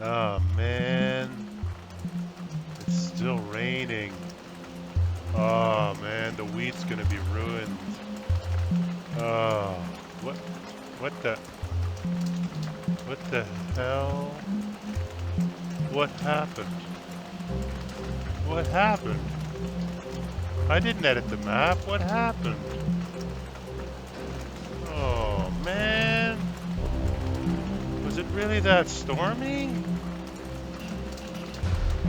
Oh man, it's still raining. Oh man, the wheat's gonna be ruined. Oh, what, what the, what the hell? What happened? What happened? I didn't edit the map. What happened? Oh man, was it really that stormy?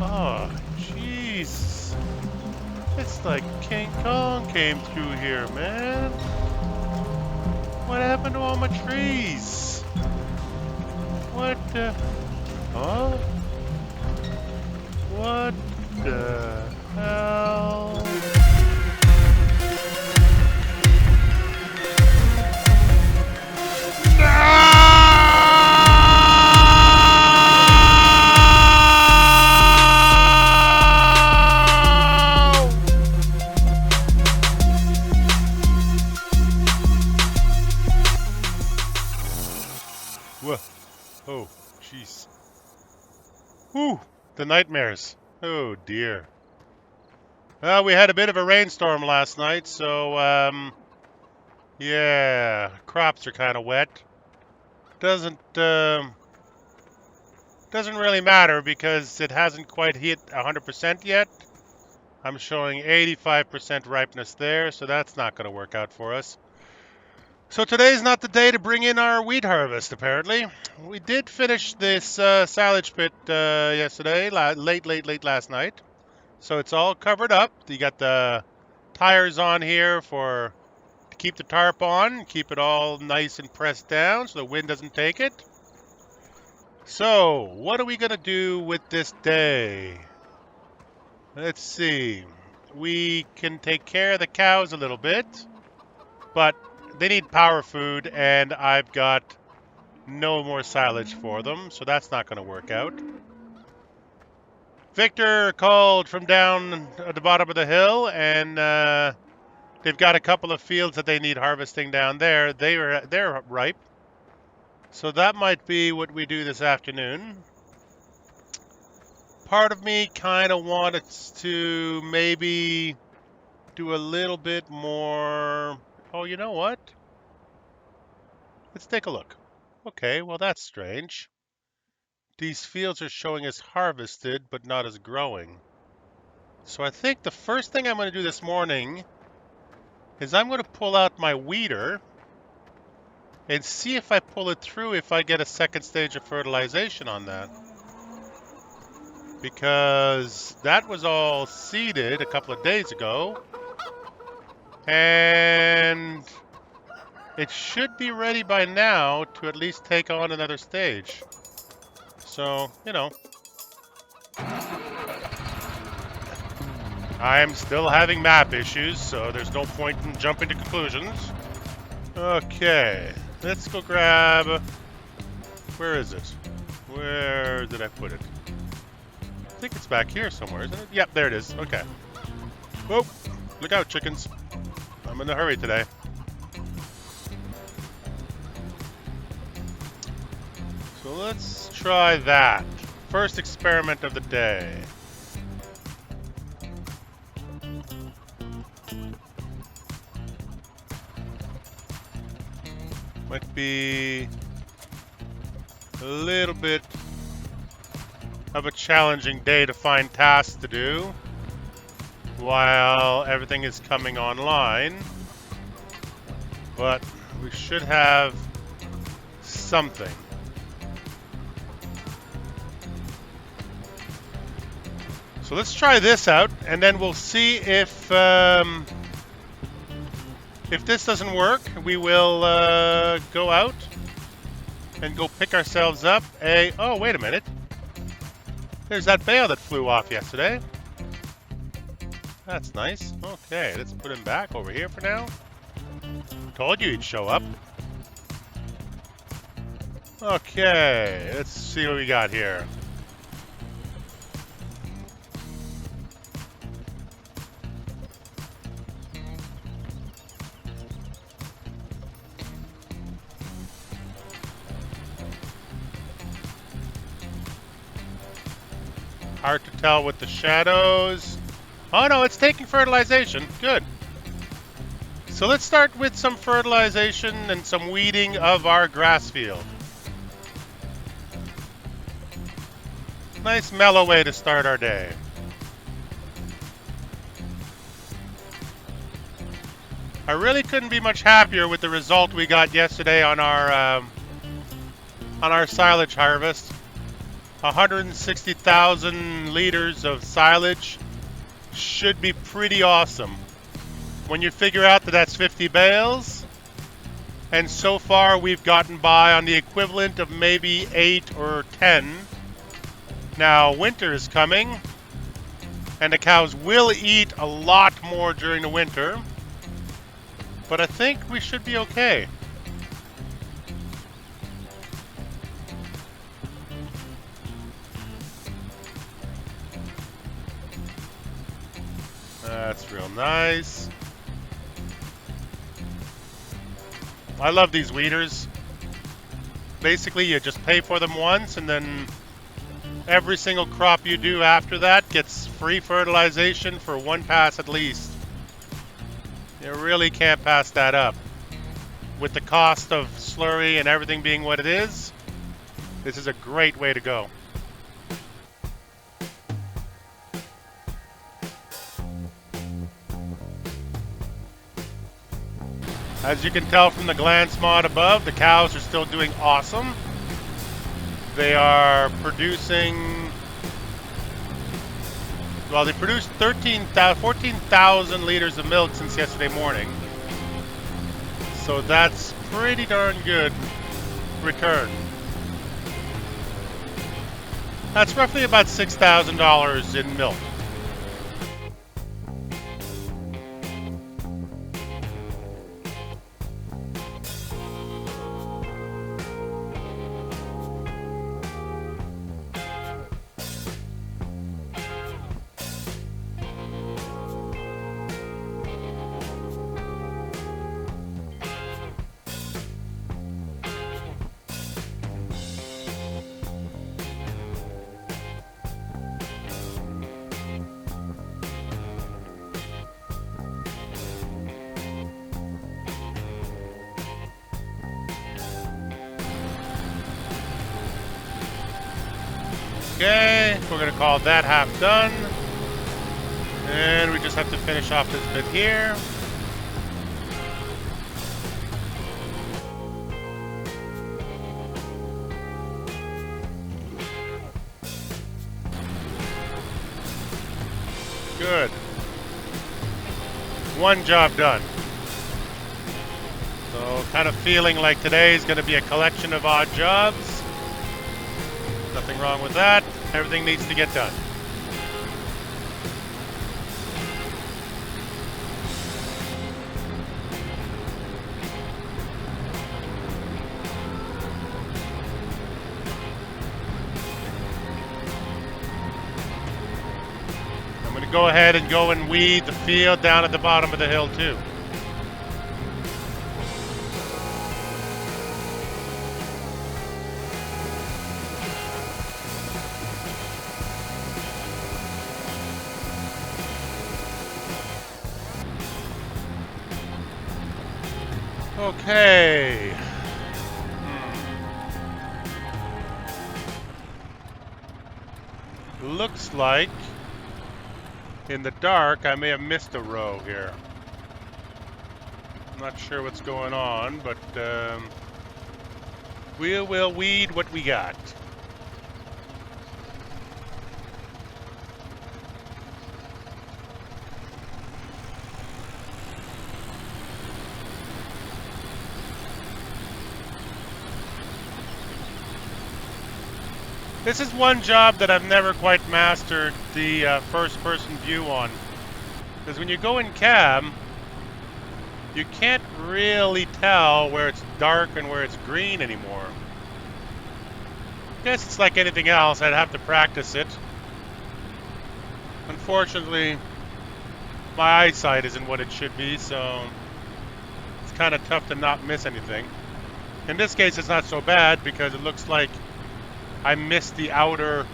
Oh, jeez. It's like King Kong came through here, man. What happened to all my trees? What the... Huh? What the hell? Whoa. Oh, jeez. Whew, the nightmares. Oh dear. Well, we had a bit of a rainstorm last night, so, yeah, crops are kind of wet. Doesn't really matter because it hasn't quite hit 100% yet. I'm showing 85% ripeness there, so that's not going to work out for us. So today's not the day to bring in our wheat harvest, apparently. We did finish this silage pit yesterday, late last night. So it's all covered up. You got the tires on here to keep the tarp on, keep it all nice and pressed down so the wind doesn't take it. So, what are we going to do with this day? Let's see. We can take care of the cows a little bit, but they need power food, and I've got no more silage for them, so that's not going to work out. Victor called from down at the bottom of the hill, and they've got a couple of fields that they need harvesting down there. They're ripe, so that might be what we do this afternoon. Part of me kind of wanted to maybe do a little bit more. Oh, you know what? Let's take a look. Okay, well, that's strange. These fields are showing as harvested, but not as growing. So I think the first thing I'm going to do this morning is I'm going to pull out my weeder and see if I pull it through if I get a second stage of fertilization on that. Because that was all seeded a couple of days ago. And it should be ready by now to at least take on another stage. So, you know. I'm still having map issues, so there's no point in jumping to conclusions. Okay, let's go grab... Where is it? Where did I put it? I think it's back here somewhere, isn't it? Yep, there it is. Okay. Whoa, look out, chickens. I'm in a hurry today. So let's try that. First experiment of the day. Might be a little bit of a challenging day to find tasks to do while everything is coming online, but we should have something. So let's try this out, and then we'll see if this doesn't work, we will go out and go pick ourselves up a... Oh, wait a minute. There's that bale that flew off yesterday. That's nice. Okay, let's put him back over here for now. Told you he'd show up. Okay, let's see what we got here. Hard to tell with the shadows. Oh no, it's taking fertilization. Good. So let's start with some fertilization and some weeding of our grass field. Nice mellow way to start our day. I really couldn't be much happier with the result we got yesterday on our silage harvest. 160,000 liters of silage should be pretty awesome. When you figure out that that's 50 bales, and so far we've gotten by on the equivalent of maybe 8 or 10. Now winter is coming, and the cows will eat a lot more during the winter, but I think we should be okay. That's real nice. I love these weeders. Basically, you just pay for them once, and then every single crop you do after that gets free fertilization for one pass at least. You really can't pass that up. With the cost of slurry and everything being what it is, this is a great way to go. As you can tell from the glance mod above, the cows are still doing awesome. They are producing, well, they produced 14,000 liters of milk since yesterday morning. So that's pretty darn good return. That's roughly about $6,000 in milk. Okay, we're going to call that half done. And we just have to finish off this bit here. Good. One job done. So kind of feeling like today is going to be a collection of odd jobs. Nothing wrong with that. Everything needs to get done. I'm going to go ahead and go and weed the field down at the bottom of the hill too. Okay. Looks like in the dark I may have missed a row here. I'm not sure what's going on, but we will weed what we got. This is one job that I've never quite mastered the first-person view on. Because when you go in cab, you can't really tell where it's dark and where it's green anymore. I guess it's like anything else, I'd have to practice it. Unfortunately, my eyesight isn't what it should be, so it's kind of tough to not miss anything. In this case, it's not so bad because it looks like I missed the outer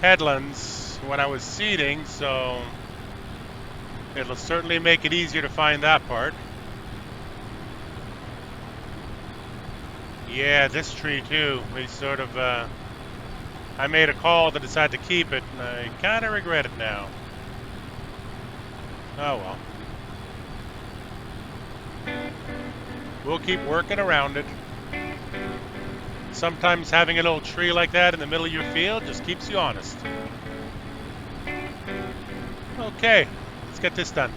headlands when I was seeding, so it'll certainly make it easier to find that part. Yeah, this tree too. We sort of, I made a call to decide to keep it, and I kind of regret it now. Oh well. We'll keep working around it. Sometimes having a little tree like that in the middle of your field just keeps you honest. Okay, let's get this done.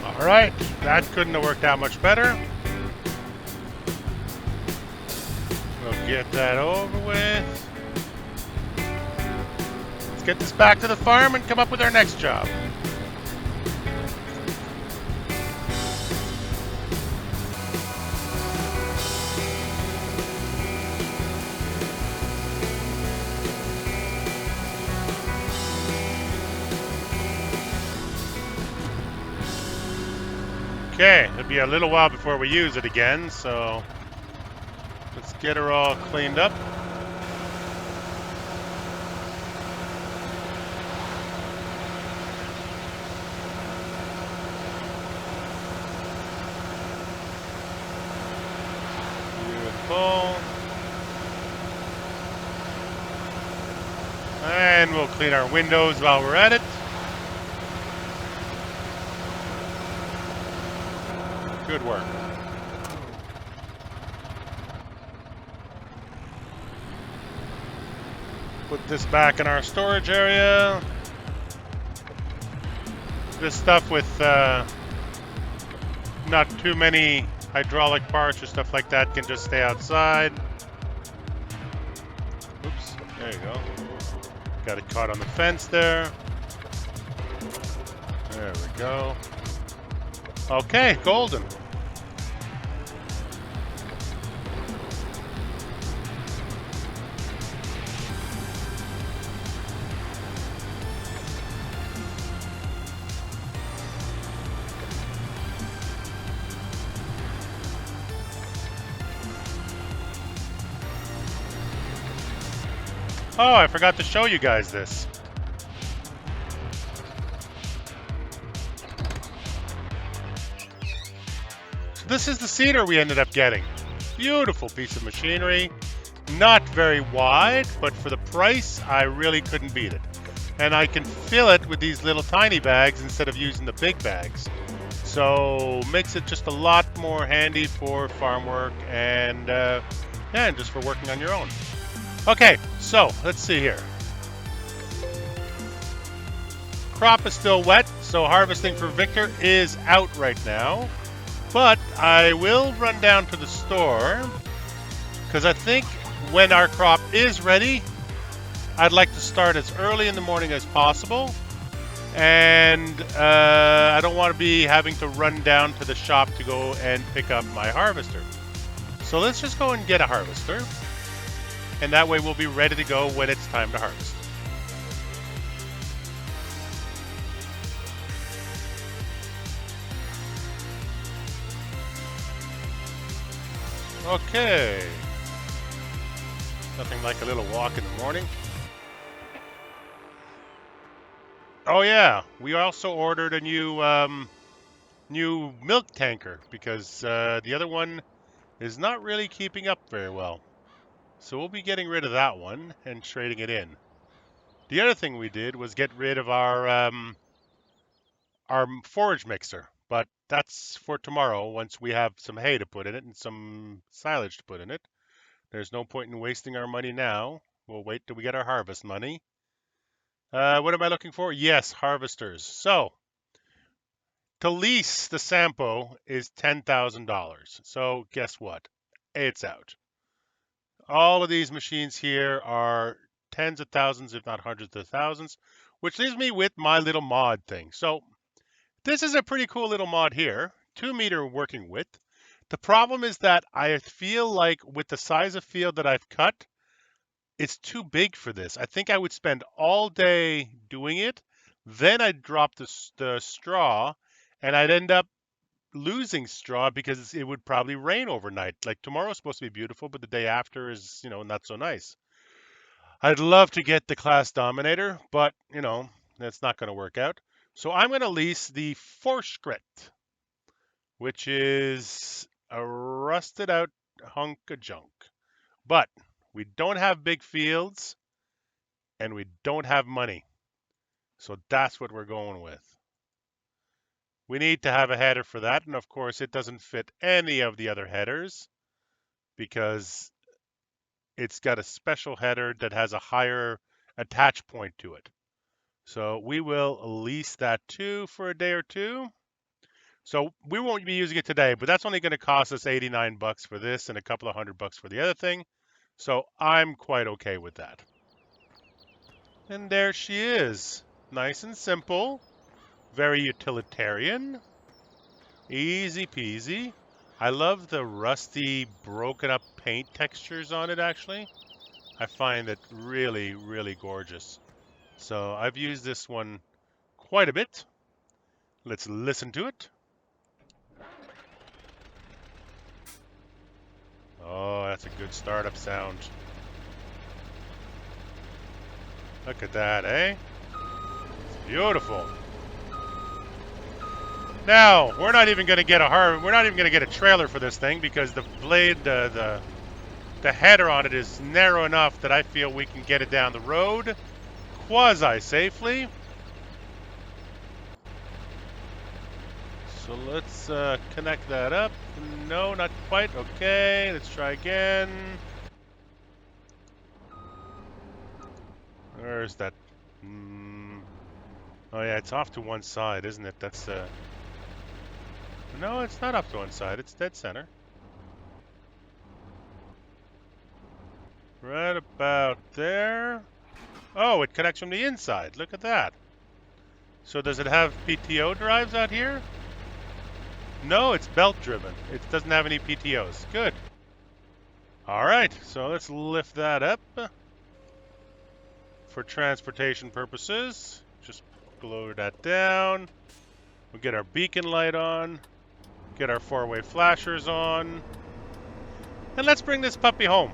All right, that couldn't have worked out much better. We'll get that over with. Let's get this back to the farm and come up with our next job. Okay, it'll be a little while before we use it again, so let's get her all cleaned up. Beautiful. And we'll clean our windows while we're at it. Good work. Put this back in our storage area. This stuff with not too many hydraulic parts or stuff like that can just stay outside. Oops, there you go. Got it caught on the fence there. There we go. Okay, golden. Oh, I forgot to show you guys this. So this is the seeder we ended up getting. Beautiful piece of machinery. Not very wide, but for the price, I really couldn't beat it. And I can fill it with these little tiny bags instead of using the big bags. So makes it just a lot more handy for farm work and just for working on your own. Okay, so let's see here. Crop is still wet, so harvesting for Victor is out right now. But I will run down to the store because I think when our crop is ready, I'd like to start as early in the morning as possible. And I don't want to be having to run down to the shop to go and pick up my harvester. So let's just go and get a harvester. And that way we'll be ready to go when it's time to harvest. Okay. Nothing like a little walk in the morning. Oh yeah, we also ordered a new milk tanker because the other one is not really keeping up very well. So we'll be getting rid of that one and trading it in. The other thing we did was get rid of our forage mixer, but that's for tomorrow once we have some hay to put in it and some silage to put in it. There's no point in wasting our money now. We'll wait till we get our harvest money. What am I looking for? Yes, harvesters. So to lease the Sampo is $10,000. So guess what? It's out. All of these machines here are tens of thousands, if not hundreds of thousands, which leaves me with my little mod thing. So this is a pretty cool little mod here, 2-meter working width. The problem is that I feel like with the size of field that I've cut, it's too big for this. I think I would spend all day doing it. Then I'd drop the straw and I'd end up losing straw because it would probably rain overnight. Like tomorrow's supposed to be beautiful, but the day after is, not so nice. I'd love to get the class dominator, but, that's not going to work out. So I'm going to lease the Forskrit, which is a rusted out hunk of junk. But we don't have big fields and we don't have money. So that's what we're going with. We need to have a header for that. And of course, it doesn't fit any of the other headers because it's got a special header that has a higher attach point to it. So we will lease that too for a day or two. So we won't be using it today, but that's only going to cost us 89 bucks for this and a couple of $100 for the other thing. So I'm quite okay with that. And there she is. Nice and simple. Very utilitarian. Easy peasy. I love the rusty, broken up paint textures on it, actually. I find it really, really gorgeous. So I've used this one quite a bit. Let's listen to it. Oh, that's a good startup sound. Look at that, eh? It's beautiful. Now, we're not even going to get a trailer for this thing because the blade, the header on it is narrow enough that I feel we can get it down the road quasi-safely. So let's connect that up. No, not quite. Okay, let's try again. Where's that? Oh yeah, it's off to one side, isn't it? That's no, it's not off to one side. It's dead center. Right about there. Oh, it connects from the inside. Look at that. So does it have PTO drives out here? No, it's belt driven. It doesn't have any PTOs. Good. All right, so let's lift that up for transportation purposes. Just lower that down. We'll get our beacon light on. Get our 4-way flashers on. And let's bring this puppy home.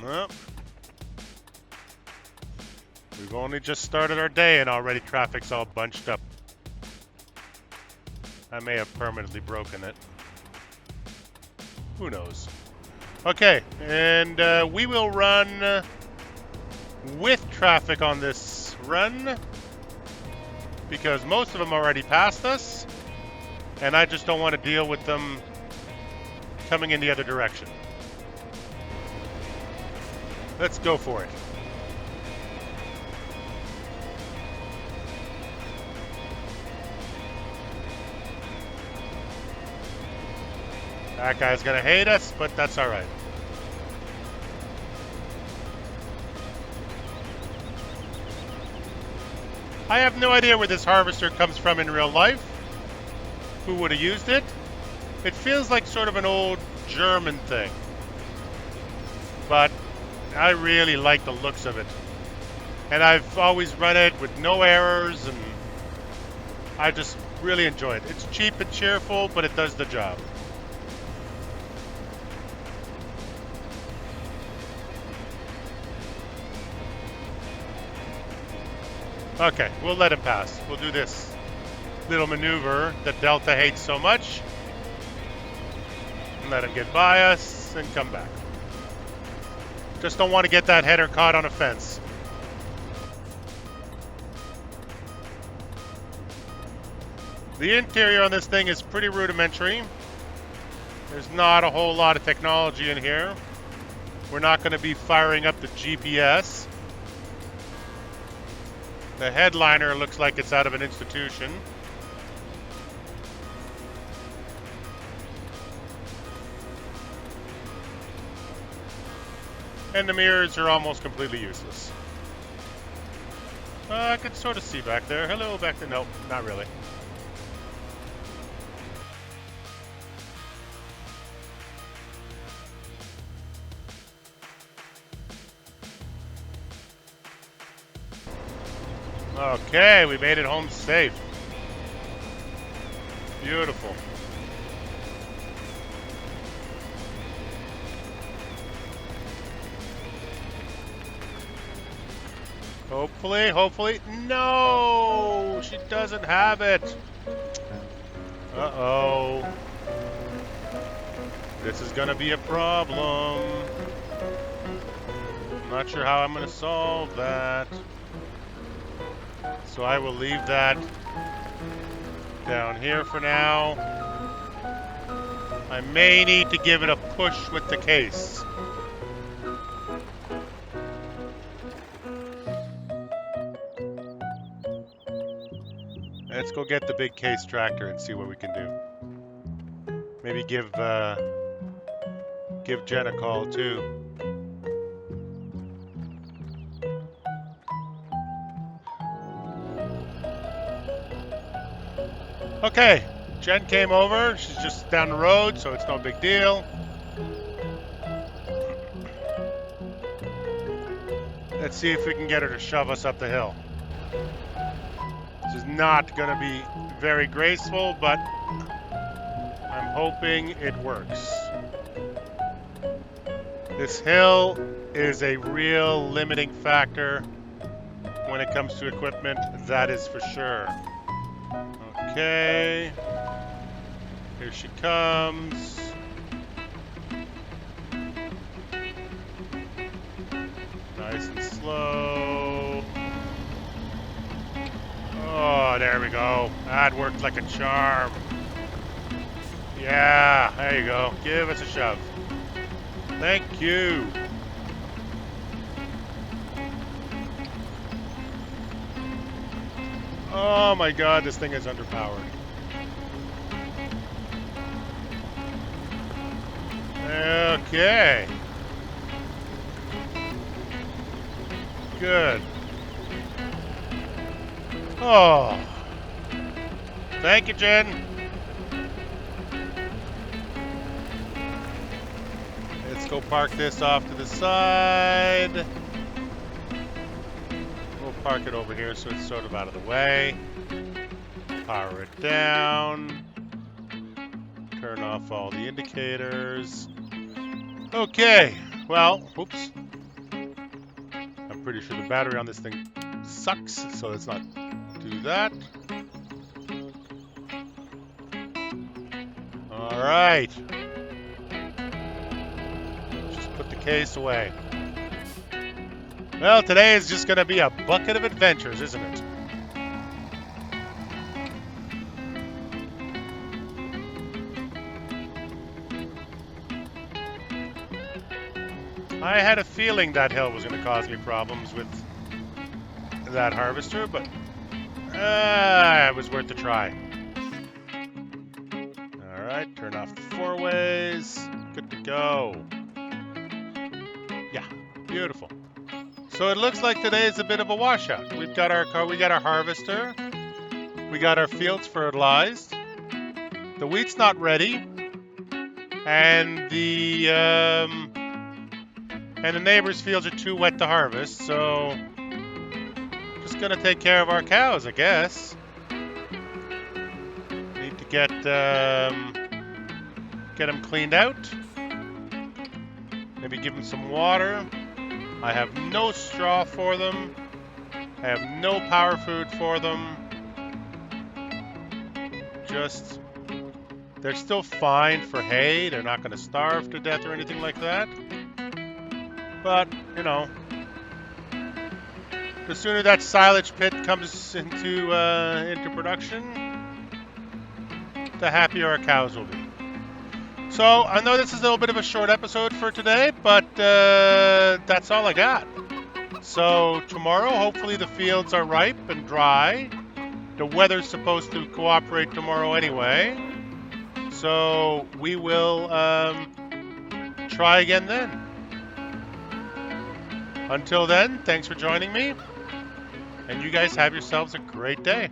Well, we've only just started our day and already traffic's all bunched up. I may have permanently broken it. Who knows? Okay, and we will run with traffic on this run because most of them already passed us and I just don't want to deal with them coming in the other direction. Let's go for it. That guy's gonna hate us, but that's all right. I have no idea where this harvester comes from in real life. Who would have used it? It feels like sort of an old German thing. But I really like the looks of it. And I've always run it with no errors, and I just really enjoy it. It's cheap and cheerful, but it does the job. Okay, we'll let him pass. We'll do this little maneuver that Delta hates so much. And let him get by us and come back. Just don't want to get that header caught on a fence. The interior on this thing is pretty rudimentary. There's not a whole lot of technology in here. We're not going to be firing up the GPS. The headliner looks like it's out of an institution. And the mirrors are almost completely useless. I could sort of see back there. Hello, back there. Nope, not really. Okay, we made it home safe. Beautiful. Hopefully. No! She doesn't have it. Uh-oh. This is gonna be a problem. I'm not sure how I'm gonna solve that. So I will leave that down here for now. I may need to give it a push with the case. Let's go get the big case tractor and see what we can do. Maybe give Jen a call too. Okay, Jen came over. She's just down the road, so it's no big deal. Let's see if we can get her to shove us up the hill. This is not going to be very graceful, but I'm hoping it works. This hill is a real limiting factor when it comes to equipment, that is for sure. Okay, here she comes. Nice and slow. Oh, there we go. That worked like a charm. Yeah, there you go. Give us a shove. Thank you. Oh my god, this thing is underpowered. Okay. Good. Oh. Thank you, Jen. Let's go park this off to the side. We'll park it over here so it's sort of out of the way. Power it down. Turn off all the indicators. Okay, well, whoops. I'm pretty sure the battery on this thing sucks, so let's not do that. All right. Just put the case away. Well, today is just going to be a bucket of adventures, isn't it? I had a feeling that hill was going to cause me problems with that harvester, but it was worth a try. All right, turn off the four ways. Good to go. Yeah, beautiful. So it looks like today is a bit of a washout. We've got our car, we got our harvester, we got our fields fertilized. The wheat's not ready, and the neighbors' fields are too wet to harvest. So just gonna take care of our cows, I guess. Need to get them cleaned out. Maybe give them some water. I have no straw for them. I have no power food for them. Just, they're still fine for hay. They're not going to starve to death or anything like that. But, you know, the sooner that silage pit comes into production, the happier our cows will be. So I know this is a little bit of a short episode for today, but that's all I got. So tomorrow, hopefully the fields are ripe and dry. The weather's supposed to cooperate tomorrow anyway. So we will try again then. Until then, thanks for joining me. And you guys have yourselves a great day.